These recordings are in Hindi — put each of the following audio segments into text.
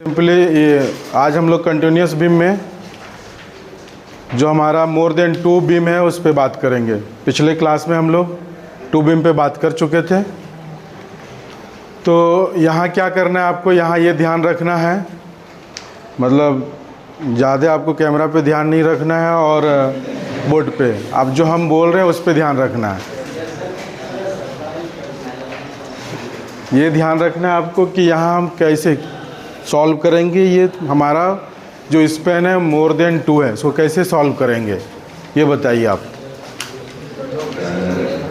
सिंपली आज हम लोग कंटिन्यूस बीम में जो हमारा मोर देन 2 बीम है उस पे बात करेंगे। पिछले क्लास में हम लोग 2 बीम पे बात कर चुके थे। तो यहाँ क्या करना है आपको, यहाँ ये ध्यान रखना है, मतलब ज़्यादा आपको कैमरा पे ध्यान नहीं रखना है और बोर्ड पे अब जो हम बोल रहे हैं उस पे ध्यान रखना है। ये ध्यान रखना है आपको कि यहाँ हम कैसे सॉल्व करेंगे। ये हमारा जो स्पेन है मोर देन 2 है, इसको कैसे सॉल्व करेंगे ये बताइए आप।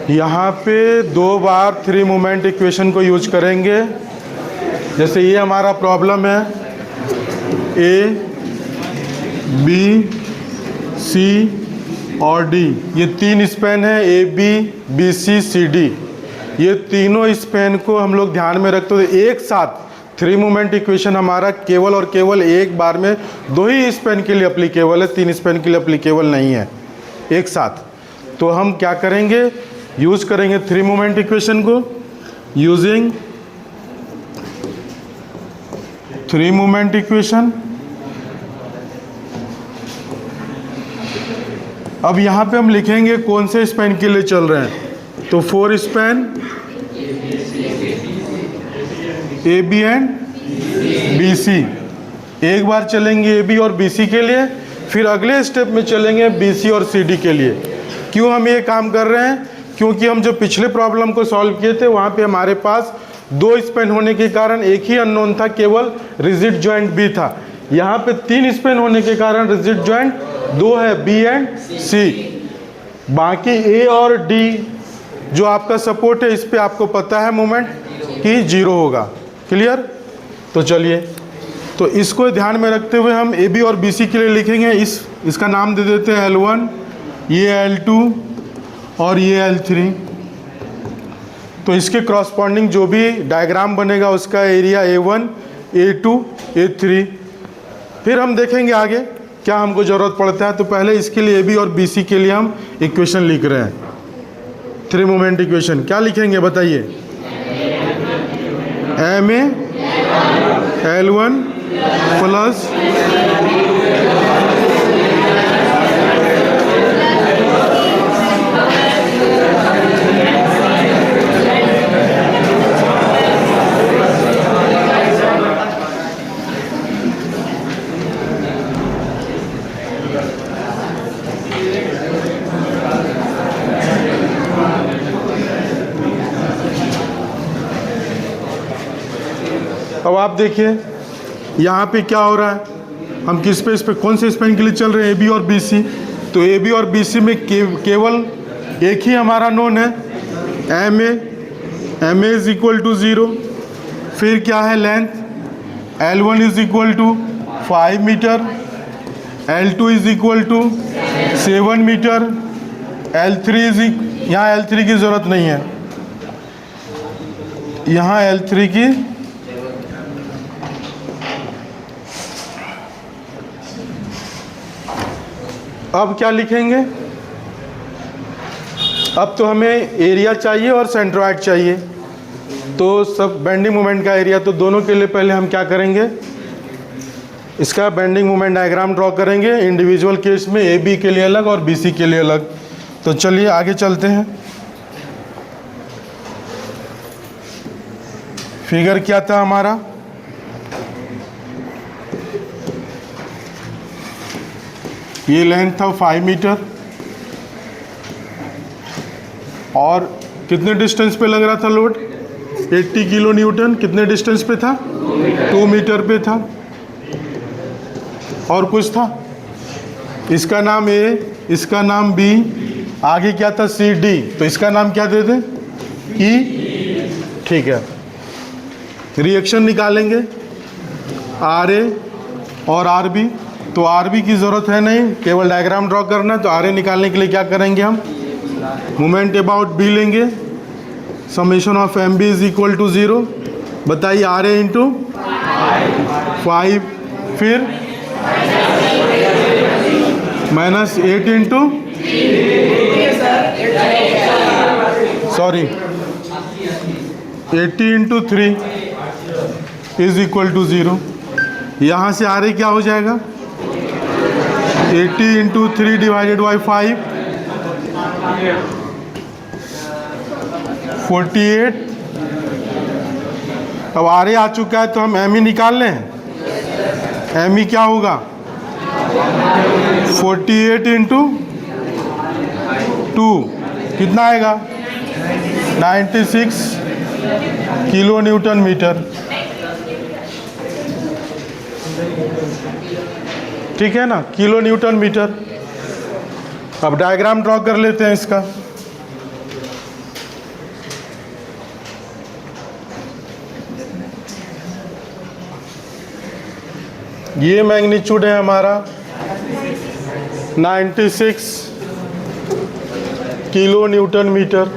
यहाँ पे 2 बार 3 मोमेंट इक्वेशन को यूज करेंगे। जैसे ये हमारा प्रॉब्लम है ए बी सी और डी, ये 3 स्पेन है A B B C C D. ये तीनों स्पेन को हम लोग ध्यान में रखते हुए एक साथ 3 मोमेंट इक्वेशन हमारा केवल और केवल एक बार में 2 ही स्पेन के लिए अप्लीकेबल है, 3 स्पेन के लिए अप्लीकेबल नहीं है एक साथ। तो हम क्या करेंगे, यूज करेंगे 3 मोमेंट इक्वेशन को। Using 3 moment equation. अब यहाँ पे हम लिखेंगे कौन से स्पेन के लिए चल रहे हैं। तो 4 span A B and B C, एक बार चलेंगे ए बी और बी सी के लिए, फिर अगले स्टेप में चलेंगे बी सी और सी डी के लिए। क्यों हम ये काम कर रहे हैं, क्योंकि हम जो पिछले प्रॉब्लम को सॉल्व किए थे वहाँ पे हमारे पास 2 स्पेन होने के कारण एक ही अननोन था, केवल रिजिड जॉइंट बी था। यहाँ पे 3 स्पेन होने के कारण रिजिड जॉइंट 2 है, बी एंड सी। बाकी ए और डी जो आपका सपोर्ट है इस पे आपको पता है मोमेंट कि 0 होगा। क्लियर। तो चलिए, तो इसको ध्यान में रखते हुए हम ए बी और बी सी के लिए लिखेंगे। इसका नाम दे देते हैं L1, ये L2 और ये L3। तो इसके क्रॉसपॉन्डिंग जो भी डायग्राम बनेगा उसका एरिया A1, A2, A3। फिर हम देखेंगे आगे क्या हमको ज़रूरत पड़ता है। तो पहले इसके लिए ए बी और बी सी के लिए हम इक्वेशन लिख रहे हैं, 3 मोमेंट इक्वेशन। क्या लिखेंगे बताइए। एम ए L1 प्लस अब आप देखिए यहाँ पे क्या हो रहा है, हम किस पे, इस पे कौन से स्पेन के लिए चल रहे हैं, ए बी और बी सी। तो ए बी और बी सी में केवल एक ही हमारा नोन है M A is equal to 0। फिर क्या है length, L1 is equal to 5 metre, L2 is equal to 7 metre, L3 यहाँ L3 की ज़रूरत नहीं है, यहाँ L3 की अब क्या लिखेंगे। अब तो हमें एरिया चाहिए और सेंट्रोइड चाहिए। तो सब बेंडिंग मोमेंट का एरिया, तो दोनों के लिए पहले हम क्या करेंगे, इसका बेंडिंग मोमेंट डायग्राम ड्रॉ करेंगे। इंडिविजुअल केस में ए बी के लिए अलग और बी सी के लिए अलग। तो चलिए आगे चलते हैं। फिगर क्या था हमारा, ये लेंथ था 5 मीटर और कितने डिस्टेंस पे लग रहा था लोड, 80 किलो न्यूटन। कितने डिस्टेंस पे था, 2 मीटर पे था। और कुछ था, इसका नाम ए, इसका नाम बी, आगे क्या था सी डी। तो इसका नाम क्या दे दें, ई। ठीक है, रिएक्शन निकालेंगे आर ए और आर बी। तो आर बी की ज़रूरत है नहीं, केवल डायग्राम ड्रॉ करना है। तो आर ए निकालने के लिए क्या करेंगे, हम मोमेंट अबाउट बी लेंगे, summation of M B is equal to 0। बताइए आर ए इंटू 5, फिर minus 8 into sorry 80 into 3 is equal to 0। यहाँ से आ रही क्या हो जाएगा 80 इंटू 3 डिवाइडेड बाई 5 48। अब आरे आ चुका है तो हम एम ई निकाल लें। एम ई क्या होगा 48 इंटू 2 कितना आएगा 96 किलो न्यूटन मीटर। ठीक है ना, किलो न्यूटन मीटर। अब डायग्राम ड्रॉ कर लेते हैं इसका। ये मैग्नीट्यूड है हमारा 96 किलो न्यूटन मीटर।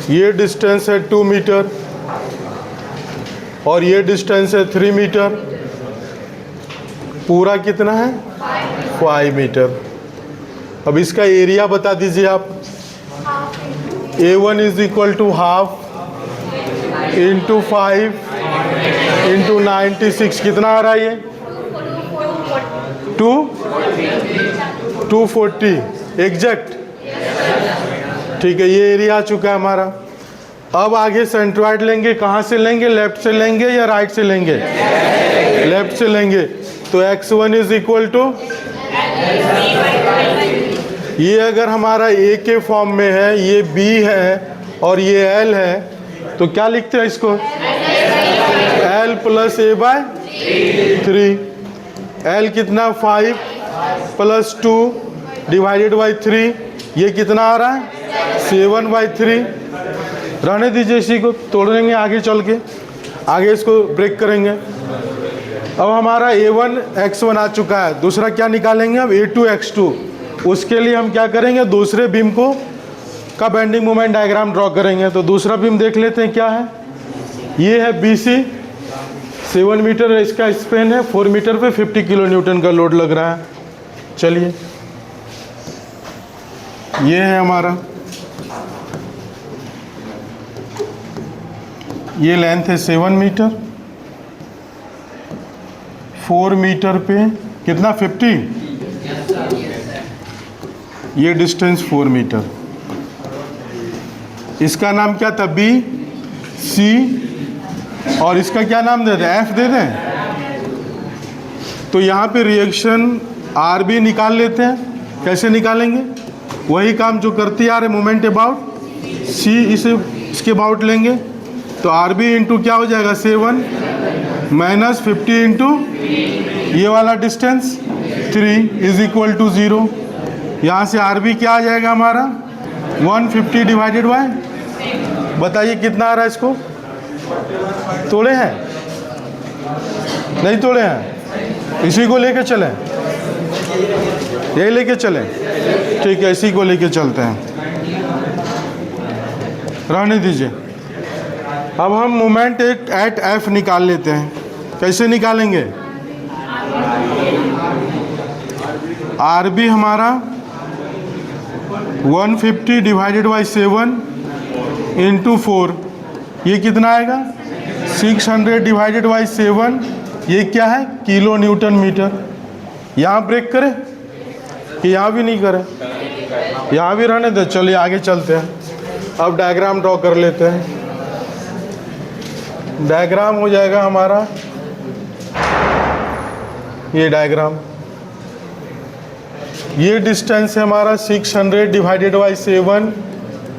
ये डिस्टेंस है 2 मीटर और ये डिस्टेंस है 3 मीटर। पूरा कितना है 5 मीटर। अब इसका एरिया बता दीजिए आप। A1 is equal to half into 5 into 96 कितना आ रहा है ये 240 एग्जैक्ट। ठीक है, ये एरिया आ चुका है हमारा। अब आगे सेंट्रॉइड लेंगे। कहाँ से लेंगे, लेफ्ट से लेंगे या राइट से लेंगे? लेफ्ट से लेंगे। तो x1 इज इक्वल टू, ये अगर हमारा a के फॉर्म में है, ये b है और ये l है, तो क्या लिखते हैं इसको l plus a by 3। l कितना 5 प्लस 2 डिवाइडेड बाई 3, ये कितना आ रहा है 7/3। रहने दीजिए, इसी को तोड़ देंगे आगे चल के, आगे इसको ब्रेक करेंगे। अब हमारा A1 x1 आ चुका है। दूसरा क्या निकालेंगे अब A2 x2। उसके लिए हम क्या करेंगे, दूसरे बीम को का बेंडिंग मोमेंट डायग्राम ड्रॉ करेंगे। तो दूसरा बीम देख लेते हैं क्या है। ये है BC 7 मीटर है, इसका स्पेन है 4 मीटर पे 50 किलो न्यूटन का लोड लग रहा है। चलिए, ये है हमारा, ये लेंथ है 7 मीटर, 4 मीटर पे कितना 50, ये डिस्टेंस 4 मीटर। इसका नाम क्या था BC और इसका क्या नाम दे दें F दे दें। तो यहाँ पे रिएक्शन RB निकाल लेते हैं। कैसे निकालेंगे, वही काम जो करती आ रहे मोमेंट अबाउट C, इसे इसके अबाउट लेंगे। तो RB इंटू क्या हो जाएगा 7 माइनस 50 इंटू ये वाला डिस्टेंस 3 इज इक्वल टू 0। यहाँ से RB क्या आ जाएगा हमारा 150 डिवाइडेड बाय, बताइए कितना आ रहा है। इसको तोड़े हैं, नहीं तोड़े हैं, इसी को लेके चलें, यही लेके चलें। ठीक है, इसी को लेके चलते हैं, रहने दीजिए। अब हम मोमेंट एट F निकाल लेते हैं। कैसे निकालेंगे, RB हमारा 150 डिवाइडेड बाई 7 इंटू 4, ये कितना आएगा 600 डिवाइडेड बाई 7, ये क्या है किलो न्यूटन मीटर। यहाँ ब्रेक करें कि यहाँ भी नहीं करें, यहाँ भी रहने दे। चलिए आगे चलते हैं। अब डायग्राम ड्रॉ कर लेते हैं। डायग्राम हो जाएगा हमारा ये डायग्राम। ये डिस्टेंस है हमारा 600 divided by 7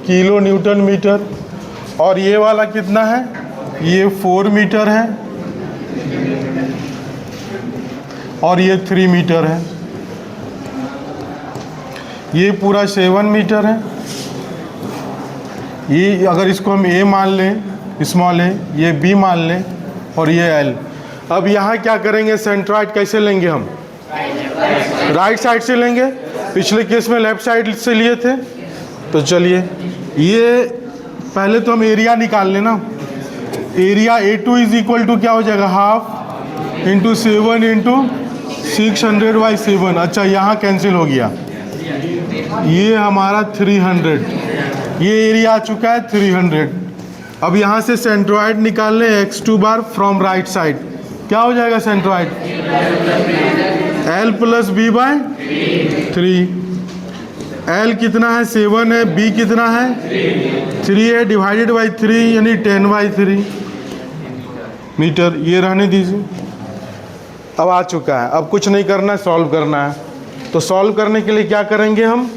kilo newton metre और ये वाला कितना है, ये 4 मीटर है और ये 3 मीटर है। ये पूरा 7 मीटर है। ये अगर इसको हम A मान लें, स्मॉल a, ये B मान लें और ये L। अब यहाँ क्या करेंगे, सेंट्रॉइड कैसे लेंगे हम, राइट साइड से लेंगे। पिछले केस में लेफ्ट साइड से लिए थे। तो चलिए, ये पहले तो हम एरिया निकाल लेना। Area A2 is equal to क्या हो जाएगा हाफ इंटू 7 इंटू 600/7। अच्छा, यहाँ कैंसिल हो गया, ये हमारा 300, ये एरिया आ चुका है 300। अब यहाँ से सेंट्रॉइड निकाल लें x2 bar from right side. क्या हो जाएगा centroid? L plus B by 3। L कितना है? 7 है। B कितना है? 3 है, डिवाइडेड बाई 3 यानी 10/3 मीटर। ये रहने दीजिए। अब आ चुका है, अब कुछ नहीं करना है, सॉल्व करना है। तो सॉल्व करने के लिए क्या करेंगे हम?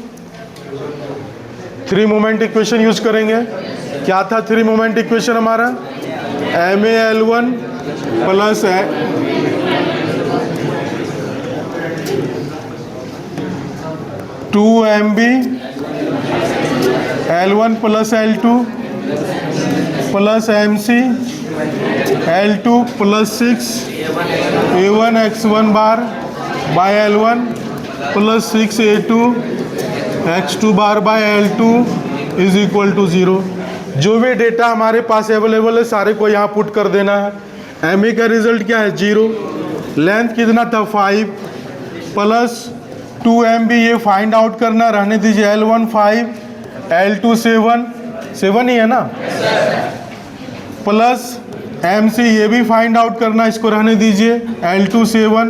3 मोमेंट इक्वेशन यूज करेंगे। क्या था 3 मोमेंट इक्वेशन हमारा? MAL1 plus 2MB L1 plus L2 plus MC L2 plus 6 A1 X1 bar by L1 plus 6 A2 X2 bar by L2 is equal to 0। जो भी डेटा हमारे पास अवेलेबल है सारे को यहाँ पुट कर देना है। MA का रिजल्ट क्या है? 0। लेंथ कितना था? 5 प्लस 2MB ये फाइंड आउट करना, रहने दीजिए। L1 5 L2 7 ही है ना, प्लस MC ये भी फाइंड आउट करना, इसको रहने दीजिए। L2 7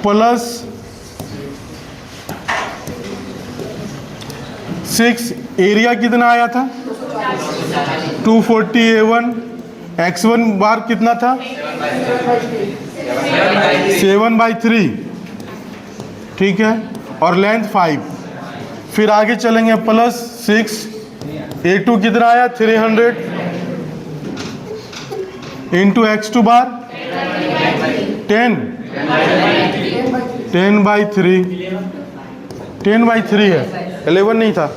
प्लस 6 एरिया कितना आया था? 240 A1 X1 बार कितना था? 7/3, ठीक है, और लेंथ 5। फिर आगे चलेंगे, प्लस 6 A2 कितना आया? 300 इंटू X2 बार 10/3 है, 11 नहीं था,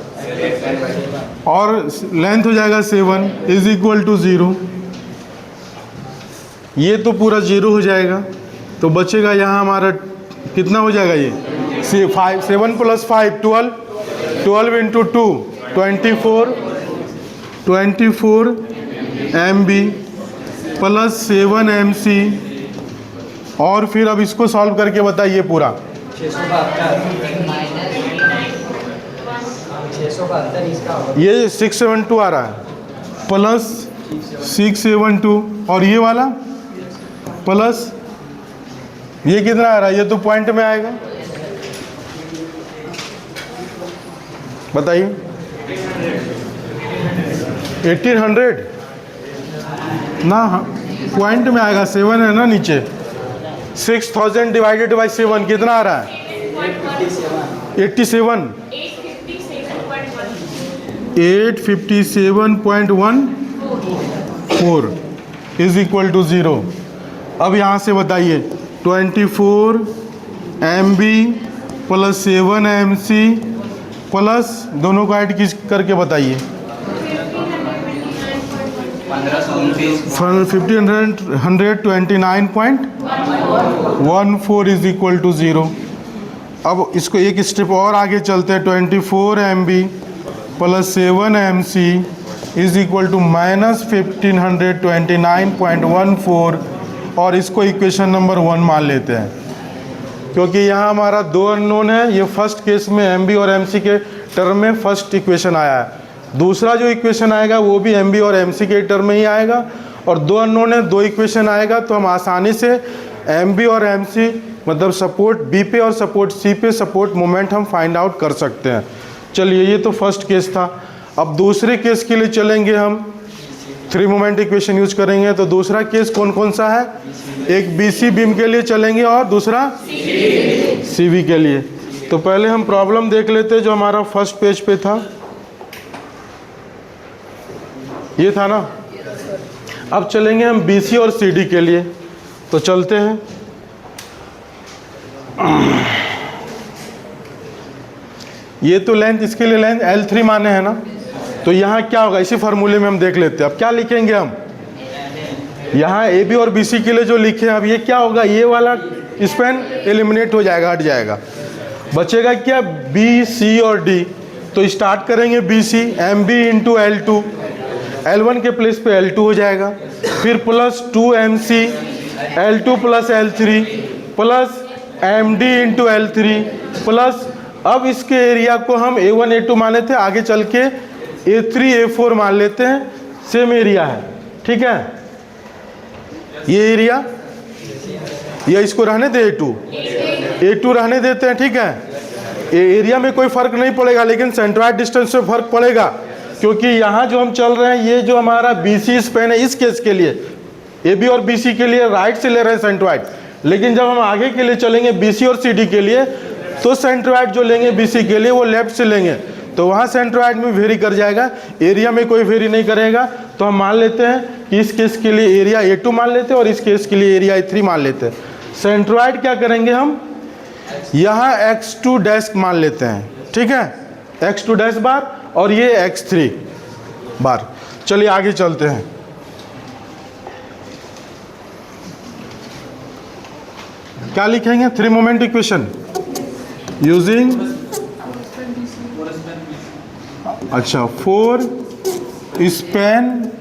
और लेंथ हो जाएगा 7 इज इक्वल टू 0। ये तो पूरा 0 हो जाएगा, तो बचेगा यहाँ हमारा कितना हो जाएगा? ये 7 plus 5 12 into 2 24 MB plus 7 MC, और फिर अब इसको सॉल्व करके बताइए पूरा। 672 ये 672 आ रहा है, प्लस 672, और ये वाला प्लस ये कितना आ रहा है? ये तो पॉइंट में आएगा, बताइए। 1800 ना, पॉइंट में आएगा, 7 है ना नीचे। 6000 डिवाइडेड बाई 7 कितना आ रहा है? 87 857.14 इज इक्वल टू 0। अब यहाँ से बताइए 24 MB प्लस 7 MC प्लस दोनों को ऐड करके बताइए। 1529.14 इज इक्वल टू 0। अब इसको एक स्टेप और आगे चलते हैं। 24 MB plus 7 MC is equal to minus 1529.14, और इसको इक्वेशन नंबर 1 मान लेते हैं, क्योंकि यहाँ हमारा 2 अननोन है। ये फर्स्ट केस में MB और MC के टर्म में फर्स्ट इक्वेशन आया है। दूसरा जो इक्वेशन आएगा वो भी MB और MC के टर्म में ही आएगा, और 2 अननोन है, 2 इक्वेशन आएगा, तो हम आसानी से MB और MC मतलब सपोर्ट B पे और सपोर्ट C पे सपोर्ट मोमेंट हम फाइंड आउट कर सकते हैं। चलिए, ये तो फर्स्ट केस था। अब दूसरे केस के लिए चलेंगे, हम 3 मोमेंट इक्वेशन यूज करेंगे। तो दूसरा केस कौन कौन सा है? एक BC बीम के लिए चलेंगे और दूसरा CV के लिए। तो पहले हम प्रॉब्लम देख लेते हैं जो हमारा फर्स्ट पेज पे था, ये था ना। अब चलेंगे हम BC और CD के लिए, तो चलते हैं। ये तो लेंथ, इसके लिए लेंथ L3 माने है ना, तो यहाँ क्या होगा इसी फार्मूले में हम देख लेते हैं। अब क्या लिखेंगे हम यहाँ AB और BC के लिए जो लिखे हैं, अब ये क्या होगा, ये वाला स्पैन एलिमिनेट हो जाएगा, हट जाएगा, बचेगा क्या BC और D। तो स्टार्ट करेंगे BC, MB into L2, L1 के प्लेस पे L2 हो जाएगा, फिर plus 2MC L2 plus L3 plus MD into L3 plus, अब इसके एरिया को हम A1 A2 माने थे, आगे चल के A3 A4 मान लेते हैं, सेम एरिया है, ठीक है। ये एरिया या इसको रहने दे A2 रहने देते हैं, ठीक है। एरिया में कोई फर्क नहीं पड़ेगा, लेकिन सेंट्रॉइड डिस्टेंस में फर्क पड़ेगा, क्योंकि यहाँ जो हम चल रहे हैं ये जो हमारा BC स्पैन है इस केस के लिए, AB और BC के लिए राइट से ले रहे हैं सेंट्रॉइड, लेकिन जब हम आगे के लिए चलेंगे BC और CD के लिए तो सेंट्रॉइड जो लेंगे BC के लिए वो लेफ्ट से लेंगे, तो वहाँ सेंट्रॉइड में वेरी कर जाएगा, एरिया में कोई वेरी नहीं करेगा। तो हम मान लेते हैं कि इस केस के लिए एरिया A2 मान लेते हैं और इस केस के लिए एरिया A3 मान लेते हैं। सेंट्रॉइड क्या करेंगे हम, यहाँ x2 डैश मान लेते हैं, ठीक है, x2 डैश बार और ये x3 बार। चलिए आगे चलते हैं। क्या लिखेंगे, 3 मोमेंट इक्वेशन यूजिंग, अच्छा 4 span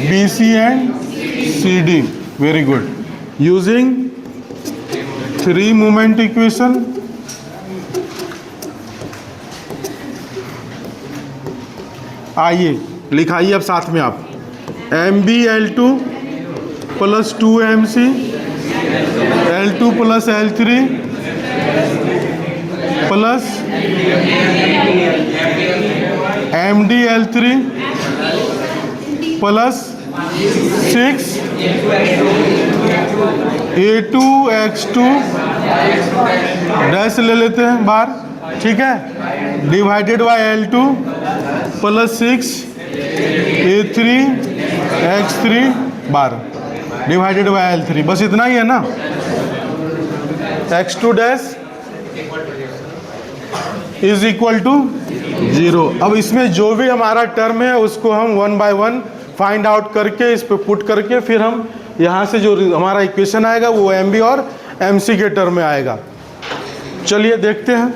BC and CD, very good, using 3 moment equation आइए लिखाइए अब साथ में आप, MbL2 plus 2MC L2 plus L3 plus MdL3 plus 6 A2 X2 dash ले लेते हैं बार, ठीक है, divided by L2 plus 6 A3 X3 bar divided by L3, बस इतना ही है ना। X2 dash is equal to 0। अब इसमें जो भी हमारा टर्म है उसको हम 1 बाय 1 फाइंड आउट करके इस पे पुट करके फिर हम यहाँ से जो हमारा इक्वेशन आएगा वो MB और MC के टर्म में आएगा। चलिए देखते हैं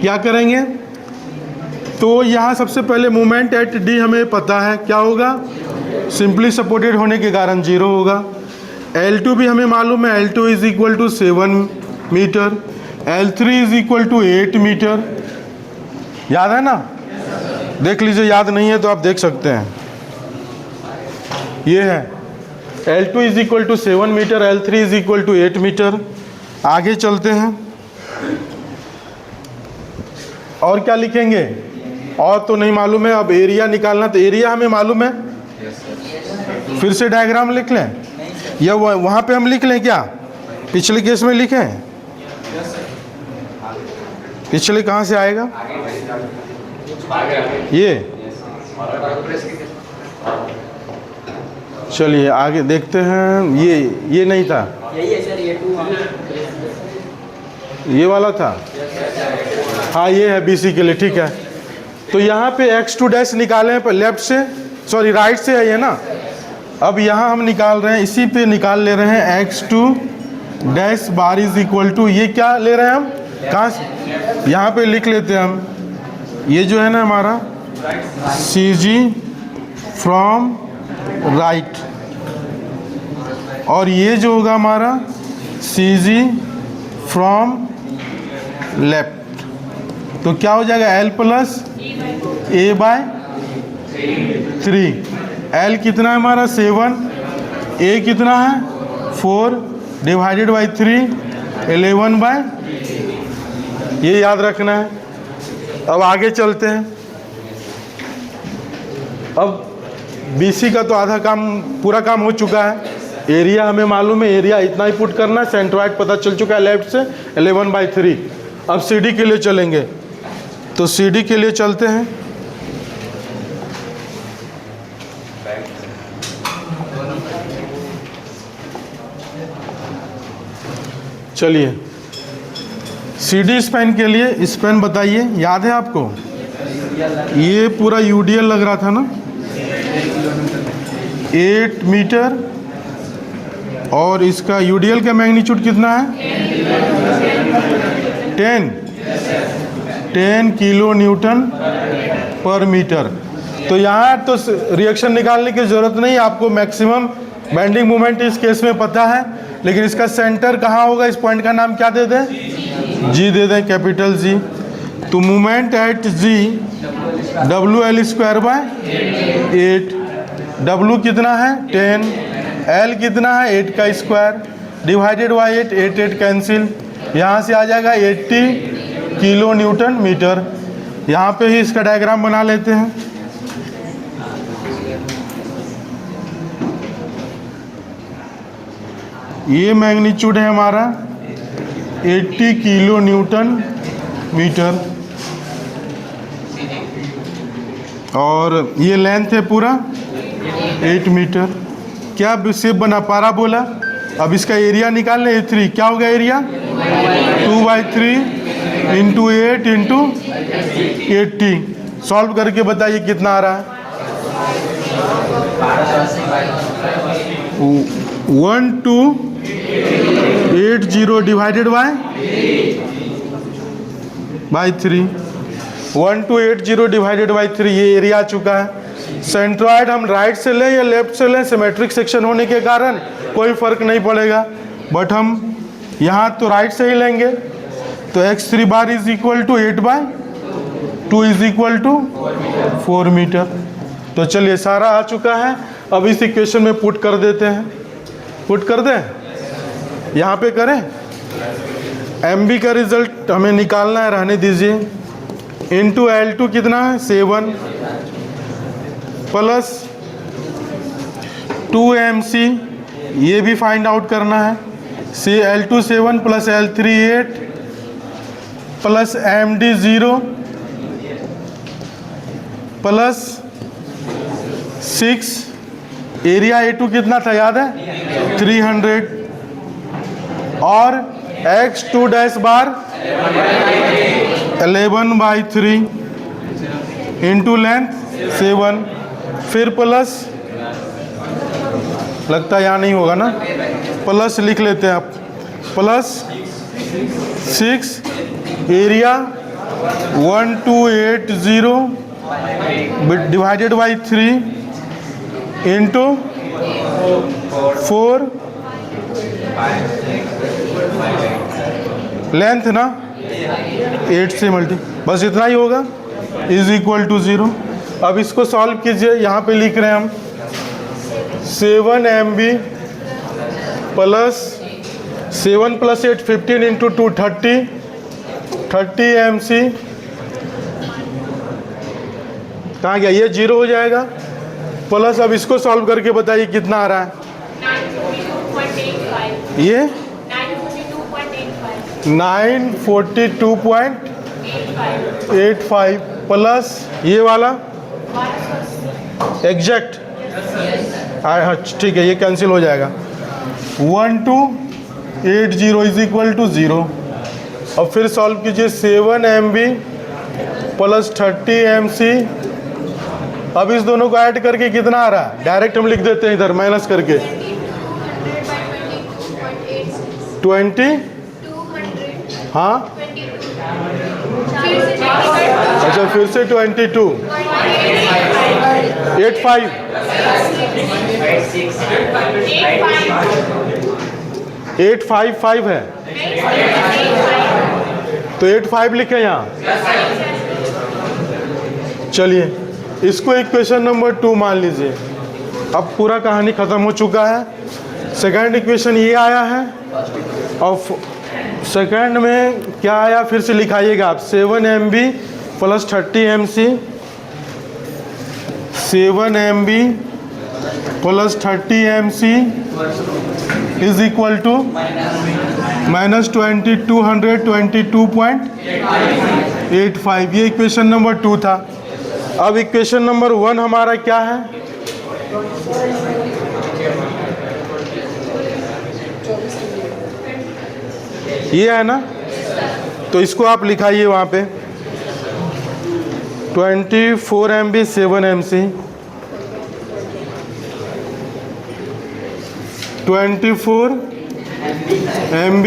क्या करेंगे। तो यहाँ सबसे पहले मोमेंट एट D हमें पता है क्या होगा, सिंपली सपोर्टेड होने के कारण 0 होगा। L2 भी हमें मालूम है, L2 is equal to 7 metre, L3 is equal to 8 metre, याद है ना, देख लीजिए, याद नहीं है तो आप देख सकते हैं, ये है L2 is equal to 7 metre, L3 is equal to 8 metre. आगे चलते हैं और क्या लिखेंगे, और तो नहीं मालूम है, अब एरिया निकालना, तो एरिया हमें मालूम है, फिर से डायग्राम लिख लें या वहाँ पे हम लिख लें, क्या पिछले केस में लिखें, पिछले कहाँ से आएगा ये, चलिए आगे देखते हैं। ये नहीं था, ये वाला था, हाँ ये है BC के लिए, ठीक है। तो यहाँ पे X2 डैश निकाले हैं, पर लेफ्ट से, सॉरी राइट से है ये ना, अब यहाँ हम निकाल रहे हैं, इसी पे निकाल ले रहे हैं X2 dash bar is equal to, ये क्या ले रहे हैं हम, कहाँ से, यहाँ पे लिख लेते हैं हम, ये जो है ना हमारा CG फ्रॉम राइट, और ये जो होगा हमारा CG फ्रॉम लेफ्ट, तो क्या हो जाएगा L plus A by 3। L कितना है हमारा 7, A कितना है 4 डिवाइडेड बाई 3 11 बाय, ये याद रखना है। अब आगे चलते हैं। अब BC का तो आधा काम, पूरा काम हो चुका है, एरिया हमें मालूम है, एरिया इतना ही पुट करना है, सेंट्रॉइड पता चल चुका है लेफ्ट से 11 बाई 3। अब CD के लिए चलेंगे, तो CD के लिए चलते हैं। चलिए CD स्पैन के लिए स्पैन बताइए, याद है आपको, ये पूरा UDL लग रहा था ना, 8 मीटर, और इसका UDL का मैग्नीट्यूड कितना है 10 किलो न्यूटन पर मीटर। तो यहाँ तो रिएक्शन निकालने की ज़रूरत नहीं, आपको मैक्सिमम बेंडिंग मोमेंट इस केस में पता है, लेकिन इसका सेंटर कहाँ होगा, इस पॉइंट का नाम क्या दे दें, G दे दें, कैपिटल G। तो moment at G WL square by 8, W कितना है 10, L कितना है 8 का स्क्वायर, डिवाइडेड बाई 8, 8 कैंसिल, यहाँ से आ जाएगा 80 किलो न्यूटन मीटर। यहाँ पे ही इसका डायग्राम बना लेते हैं। ये मैग्नीट्यूड है हमारा 80 किलो न्यूटन मीटर और ये लेंथ है पूरा 8 मीटर। क्या शेप बना, पाराबोला। अब इसका एरिया निकाल लें, 3 क्या होगा एरिया, 2/3 इंटू 8 इंटू 80। सॉल्व करके बताइए कितना आ रहा है। 1280 डिवाइडेड बाई 3, 1280 डिवाइडेड बाई 3, ये एरिया आ चुका है। सेंट्रॉइड हम राइट से लें या लेफ्ट से लें, सिमेट्रिक सेक्शन होने के कारण कोई फर्क नहीं पड़ेगा, बट हम यहाँ तो राइट से ही लेंगे। तो x3 बार is equal to 8/2 is equal to 4 metre. तो चलिए सारा आ चुका है। अब इस इक्वेशन में पुट कर देते हैं। पुट कर दें, यहाँ पे करें। MB का रिजल्ट हमें निकालना है, रहने दीजिए। इंटू L2 कितना है 7 प्लस 2MC, ये भी फाइंड आउट करना है। L2 7 plus L3 8 plus MD 0 plus 6। Area A2 कितना था याद है, 300 और x2 डैश बार 11/3 इंटू लेंथ 7, फिर प्लस, लगता है यहाँ नहीं होगा ना, प्लस लिख लेते हैं आप, plus 6 area 1280 divided by 3 into 4, length ना 8 से मल्टी, बस इतना ही होगा, इज इक्वल टू 0। अब इसको सॉल्व कीजिए। यहाँ पे लिख रहे हैं हम 7MB plus 7 plus 8 15 into 2 30 MC। कहाँ गया, ये 0 हो जाएगा। प्लस अब इसको सॉल्व करके बताइए कितना आ रहा है। 942.85। ये 942.85 942.85 प्लस ये वाला एग्जैक्ट, हाँ ठीक है, ये कैंसिल हो जाएगा। 1280 इज इक्वल टू 0। अब फिर सॉल्व कीजिए। 7MB plus 30MC। अब इस दोनों को ऐड करके कितना आ रहा है, डायरेक्ट हम लिख देते हैं इधर माइनस करके 20। हाँ अच्छा, फिर से 22 85 855 है, तो 85 लिखे यहाँ। चलिए इसको इक्वेशन नंबर 2 मान लीजिए। अब पूरा कहानी ख़त्म हो चुका है। सेकंड इक्वेशन ये आया है और सेकंड में क्या आया फिर से लिखाइएगा आप। 7MB plus 30MC, 7MB plus 30MC is equal to minus 2222.85। ये इक्वेशन नंबर 2 था। अब इक्वेशन नंबर 1 हमारा क्या है, ये है ना, तो इसको आप लिखाइए वहाँ पे 24MB 7MC 24MB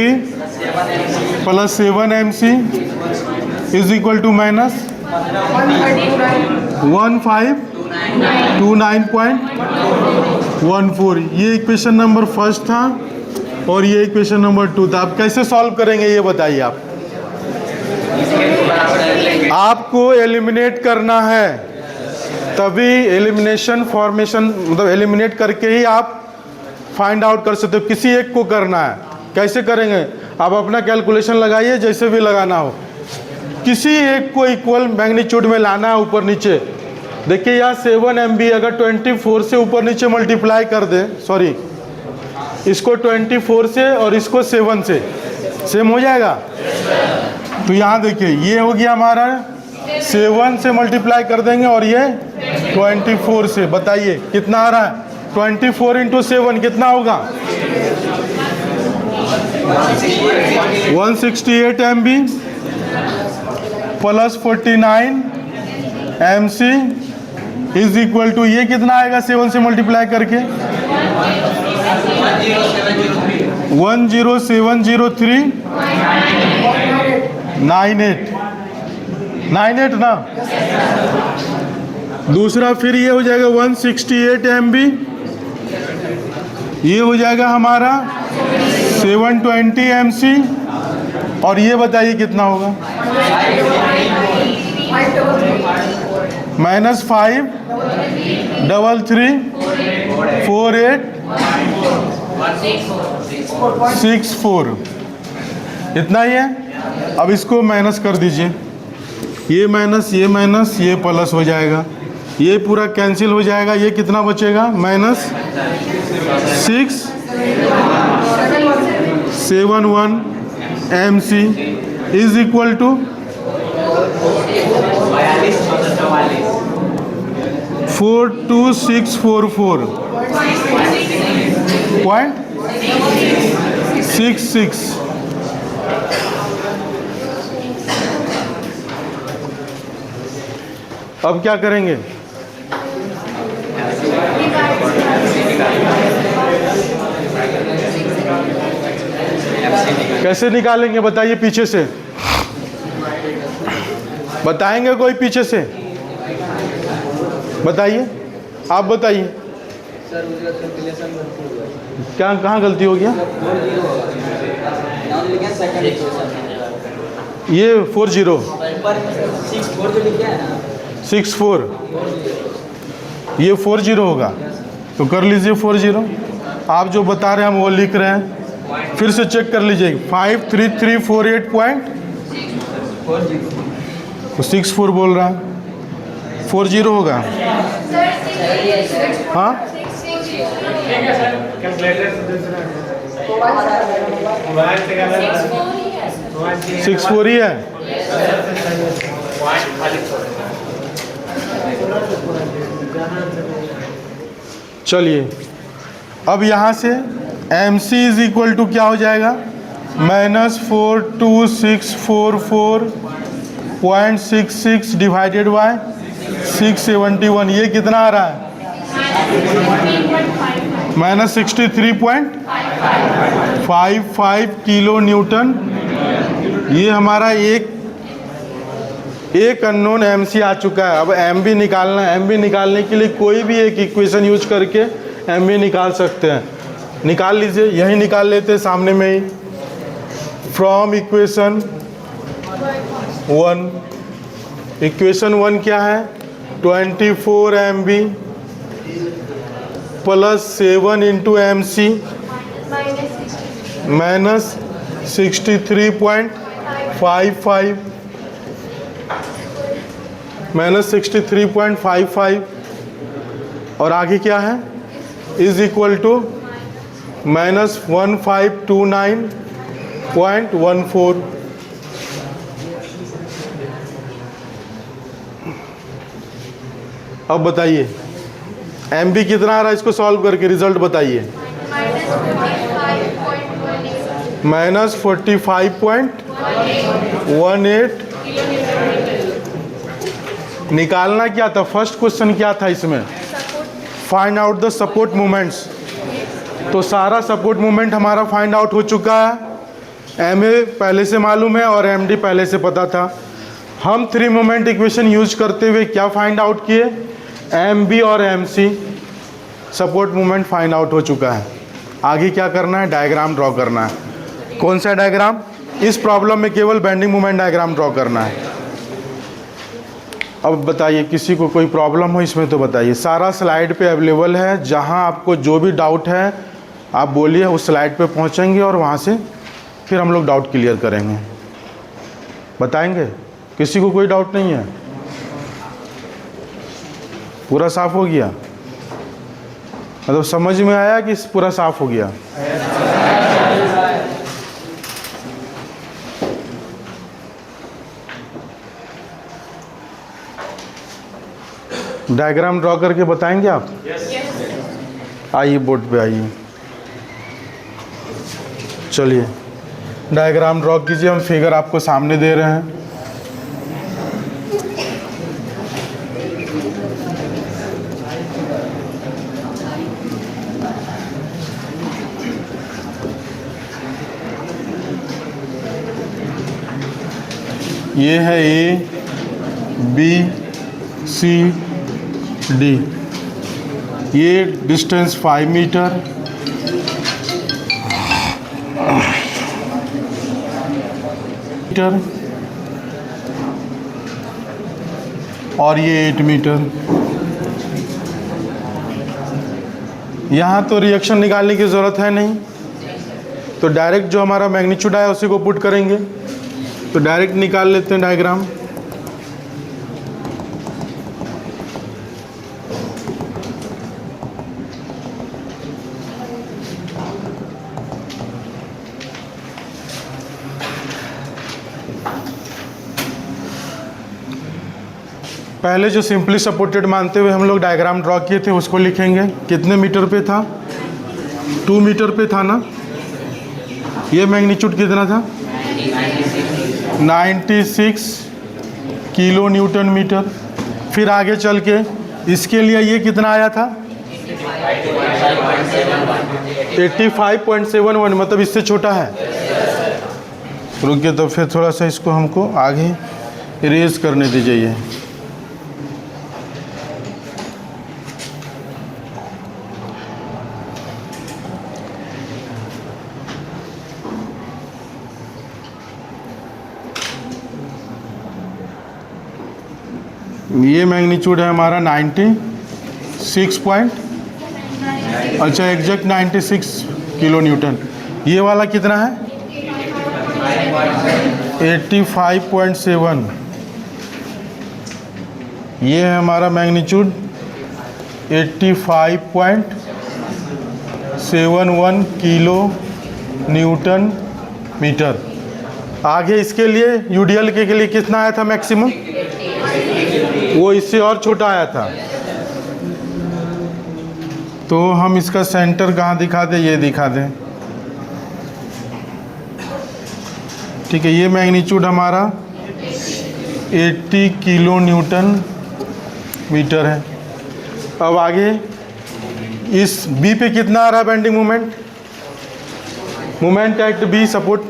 plus 7MC is equal to minus 1529.14। ये इक्वेशन नंबर फर्स्ट था और ये इक्वेशन नंबर 2 था। आप कैसे सॉल्व करेंगे ये बताइए आप। आपको एलिमिनेट करना है, तभी एलिमिनेशन फॉर्मेशन, मतलब एलिमिनेट करके ही आप फाइंड आउट कर सकते हो, किसी एक को करना है। कैसे करेंगे? आप अपना कैलकुलेशन लगाइए, जैसे भी लगाना हो, किसी एक को इक्वल मैग्नीट्यूड में लाना है ऊपर नीचे। देखिए यहाँ 7 MB अगर 24 से ऊपर नीचे मल्टीप्लाई कर दे, सॉरी इसको 24 से और इसको 7 से, सेम हो जाएगा। तो यहाँ देखिए ये हो गया हमारा 7 से मल्टीप्लाई कर देंगे और ये 24 से। बताइए कितना आ रहा है? 24 इंटू 7 कितना होगा? 168 MB plus 49 MC is equal to, ये कितना आएगा 7 से मल्टीप्लाई करके? 1070398 ना। दूसरा फिर ये हो जाएगा 168 MB, ये हो जाएगा हमारा 720 MC, और ये बताइए कितना होगा? -5 33 48 64, इतना ही है। अब इसको माइनस कर दीजिए, ये माइनस ये प्लस हो जाएगा, ये पूरा कैंसिल हो जाएगा। ये कितना बचेगा? -671 MC इज इक्वल टू 42644.66। अब क्या करेंगे? कैसे निकालेंगे बताइए? पीछे से बताएंगे कोई? पीछे से बताइए, आप बताइए। क्या कहाँ गलती हो गया? ये 40 64, ये 40 होगा, तो कर लीजिए 40। आप जो बता रहे हैं हम वो लिख रहे हैं, फिर से चेक कर लीजिए। 53348.64 बोल रहा है, 40 होगा। हाँ 64 ही है। चलिए अब यहाँ से MC इज इक्वल टू क्या हो जाएगा? -42644.66 डिवाइडेड बाय 671। ये कितना आ रहा है? -63.55 किलो न्यूटन। ये हमारा एक अननोन MC आ चुका है। अब MB निकालना है। MB निकालने के लिए कोई भी एक इक्वेशन यूज करके MB निकाल सकते हैं। निकाल लीजिए, यही निकाल लेते हैं सामने में ही। फ्रॉम इक्वेशन 1, इक्वेशन 1 क्या है? 24 MB plus 7 into MC minus 63.55 -63.55 और आगे क्या है? Is equal to -1529.14। अब बताइए MB कितना आ रहा है? इसको सॉल्व करके रिजल्ट बताइए। -45.18। निकालना क्या था? फर्स्ट क्वेश्चन क्या था इसमें? Find out the support moments. तो सारा सपोर्ट मोमेंट हमारा फाइंड आउट हो चुका है। MA पहले से मालूम है और MD पहले से पता था। हम 3 मोमेंट इक्वेशन यूज करते हुए क्या फाइंड आउट किए? MB और MC support moment find out हो चुका है। आगे क्या करना है? डायग्राम ड्रॉ करना है। कौन सा डायग्राम? इस प्रॉब्लम में केवल बेंडिंग मोमेंट डायग्राम ड्रॉ करना है। अब बताइए किसी को कोई प्रॉब्लम हो इसमें तो बताइए। सारा स्लाइड पे अवेलेबल है, जहां आपको जो भी डाउट है आप बोलिए, उस स्लाइड पे पहुंचेंगे और वहाँ से फिर हम लोग डाउट क्लियर करेंगे, बताएंगे। किसी को कोई डाउट नहीं है? पूरा साफ हो गया? मतलब समझ में आया कि पूरा साफ हो गया? डायग्राम ड्रॉ करके बताएंगे आप? आइए बोर्ड पे आइए, चलिए डायग्राम ड्रॉ कीजिए। हम फिगर आपको सामने दे रहे हैं। ये है ए बी सी डी, ये डिस्टेंस 5 मीटर, और ये 8 मीटर। यहाँ तो रिएक्शन निकालने की ज़रूरत है नहीं, तो डायरेक्ट जो हमारा मैग्नीट्यूड आया उसी को पुट करेंगे। तो डायरेक्ट निकाल लेते हैं डायग्राम। पहले जो सिंपली सपोर्टेड मानते हुए हम लोग डायग्राम ड्रॉ किए थे उसको लिखेंगे। कितने मीटर पे था? 2 मीटर पे था ना। ये मैग्नीट्यूड कितना था? 96 किलो न्यूटन मीटर। फिर आगे चल के इसके लिए ये कितना आया था? 85.71, मतलब इससे छोटा है। रुकिए, तो फिर थोड़ा सा इसको हमको आगे इरेज करने दीजिए। ये मैग्नीट्यूड है हमारा 96 पॉइंट, अच्छा एग्जैक्ट 96 किलो न्यूटन। ये वाला कितना है? 85.7। ये है हमारा मैग्नीट्यूड 85.71 किलो न्यूटन मीटर। आगे इसके लिए यूडीएल के लिए कितना आया था मैक्सिमम? वो इससे और छोटा आया था। तो हम इसका सेंटर कहाँ दिखा दें? ये दिखा दें, ठीक है। ये मैग्नीट्यूड हमारा 80 किलो न्यूटन मीटर है। अब आगे इस बी पे कितना आ रहा है bending moment? Moment at B support,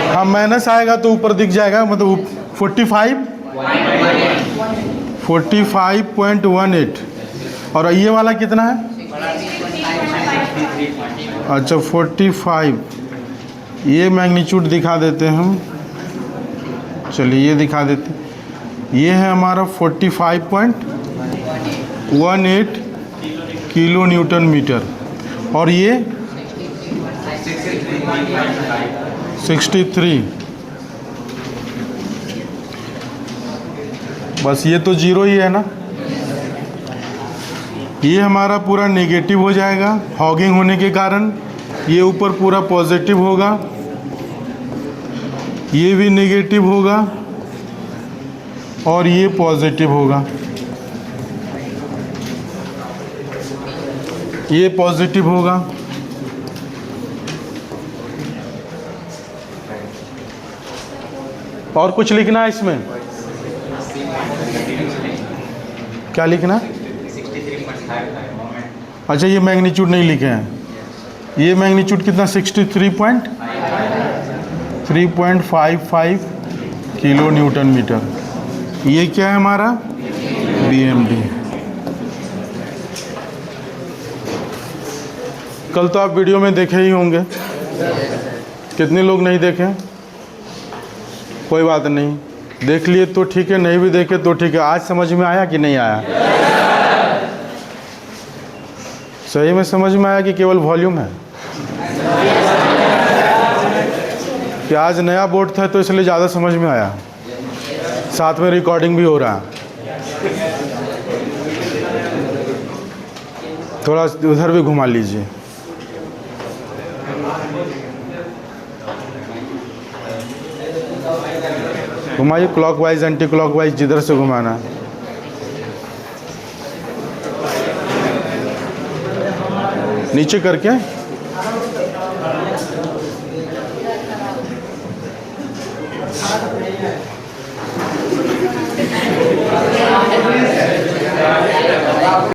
हाँ माइनस आएगा तो ऊपर दिख जाएगा, मतलब 45.18। और ये वाला कितना है? अच्छा 45। ये मैग्नीट्यूड दिखा देते हैं हम, चलिए ये दिखा देते। ये है हमारा 45.18 किलो न्यूटन मीटर, और ये 63। बस ये तो जीरो ही है ना। ये हमारा पूरा नेगेटिव हो जाएगा हॉगिंग होने के कारण। ये ऊपर पूरा पॉजिटिव होगा, ये भी नेगेटिव होगा और ये पॉजिटिव होगा। ये पॉजिटिव होगा। और कुछ लिखना है इसमें? क्या लिखना है? अच्छा ये मैग्नीट्यूड नहीं लिखे हैं। ये मैग्नीट्यूड कितना? 63.55 किलो न्यूटन मीटर। ये क्या है हमारा? BMD। कल तो आप वीडियो में देखे ही होंगे, कितने लोग नहीं देखे? कोई बात नहीं, देख लिए तो ठीक है, नहीं भी देखे तो ठीक है। आज समझ में आया कि नहीं आया? सही में समझ में आया कि केवल वॉल्यूम है? कि आज नया बोर्ड था तो इसलिए ज़्यादा समझ में आया, साथ में रिकॉर्डिंग भी हो रहा है। थोड़ा उधर भी घुमा लीजिए। घुमाइए क्लॉकवाइज एंटी क्लॉकवाइज, जिधर से घुमाना है। नीचे करके